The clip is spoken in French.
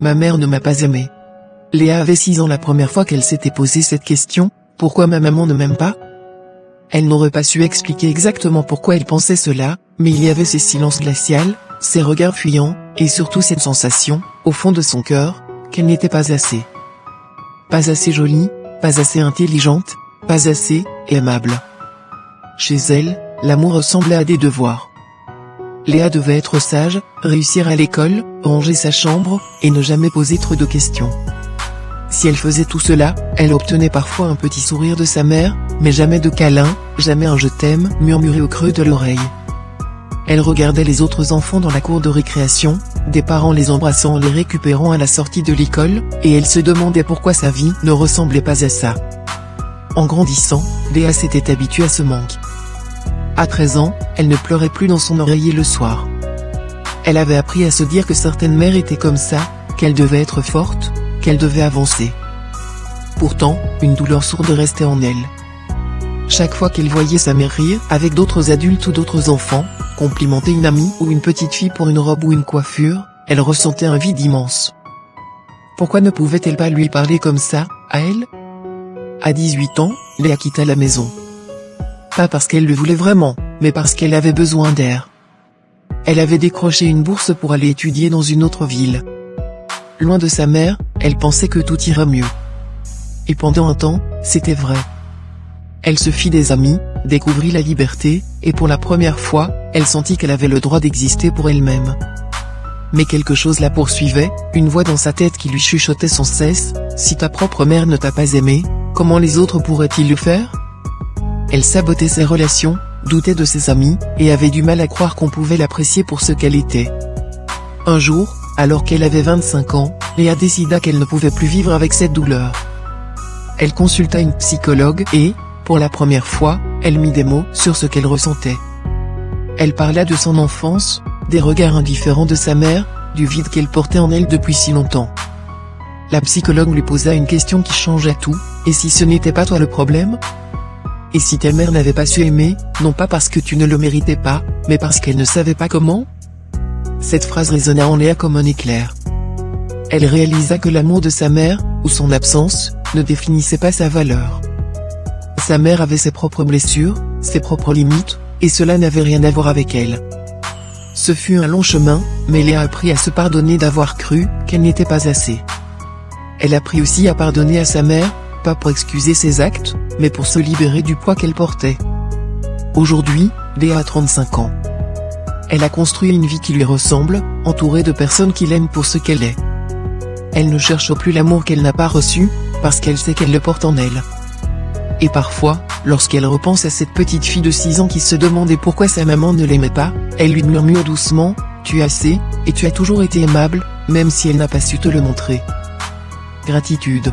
Ma mère ne m'a pas aimée. Léa avait 6 ans la première fois qu'elle s'était posé cette question, pourquoi ma maman ne m'aime pas? Elle n'aurait pas su expliquer exactement pourquoi elle pensait cela, mais il y avait ces silences glacials, ces regards fuyants, et surtout cette sensation, au fond de son cœur, qu'elle n'était pas assez. Pas assez jolie, pas assez intelligente, pas assez aimable. Chez elle, l'amour ressemblait à des devoirs. Léa devait être sage, réussir à l'école, ranger sa chambre, et ne jamais poser trop de questions. Si elle faisait tout cela, elle obtenait parfois un petit sourire de sa mère, mais jamais de câlin, jamais un « je t'aime » murmuré au creux de l'oreille. Elle regardait les autres enfants dans la cour de récréation, des parents les embrassant en les récupérant à la sortie de l'école, et elle se demandait pourquoi sa vie ne ressemblait pas à ça. En grandissant, Léa s'était habituée à ce manque. À 13 ans, elle ne pleurait plus dans son oreiller le soir. Elle avait appris à se dire que certaines mères étaient comme ça, qu'elle devait être forte, qu'elle devait avancer. Pourtant, une douleur sourde restait en elle. Chaque fois qu'elle voyait sa mère rire avec d'autres adultes ou d'autres enfants, complimenter une amie ou une petite fille pour une robe ou une coiffure, elle ressentait un vide immense. Pourquoi ne pouvait-elle pas lui parler comme ça, à elle? À 18 ans, Léa quitta la maison. Pas parce qu'elle le voulait vraiment, mais parce qu'elle avait besoin d'air. Elle avait décroché une bourse pour aller étudier dans une autre ville. Loin de sa mère, elle pensait que tout irait mieux. Et pendant un temps, c'était vrai. Elle se fit des amis, découvrit la liberté, et pour la première fois, elle sentit qu'elle avait le droit d'exister pour elle-même. Mais quelque chose la poursuivait, une voix dans sa tête qui lui chuchotait sans cesse, « Si ta propre mère ne t'a pas aimé, comment les autres pourraient-ils le faire ?» Elle sabotait ses relations, doutait de ses amis, et avait du mal à croire qu'on pouvait l'apprécier pour ce qu'elle était. Un jour, alors qu'elle avait 25 ans, Léa décida qu'elle ne pouvait plus vivre avec cette douleur. Elle consulta une psychologue et, pour la première fois, elle mit des mots sur ce qu'elle ressentait. Elle parla de son enfance, des regards indifférents de sa mère, du vide qu'elle portait en elle depuis si longtemps. La psychologue lui posa une question qui changea tout, « Et si ce n'était pas toi le problème ? Et si ta mère n'avait pas su aimer, non pas parce que tu ne le méritais pas, mais parce qu'elle ne savait pas comment ?» Cette phrase résonna en Léa comme un éclair. Elle réalisa que l'amour de sa mère, ou son absence, ne définissait pas sa valeur. Sa mère avait ses propres blessures, ses propres limites, et cela n'avait rien à voir avec elle. Ce fut un long chemin, mais Léa apprit à se pardonner d'avoir cru qu'elle n'était pas assez. Elle apprit aussi à pardonner à sa mère, pas pour excuser ses actes, mais pour se libérer du poids qu'elle portait. Aujourd'hui, Léa a 35 ans. Elle a construit une vie qui lui ressemble, entourée de personnes qui l'aiment pour ce qu'elle est. Elle ne cherche plus l'amour qu'elle n'a pas reçu, parce qu'elle sait qu'elle le porte en elle. Et parfois, lorsqu'elle repense à cette petite fille de 6 ans qui se demandait pourquoi sa maman ne l'aimait pas, elle lui murmure doucement, « Tu as assez, et tu as toujours été aimable, même si elle n'a pas su te le montrer. » Gratitude.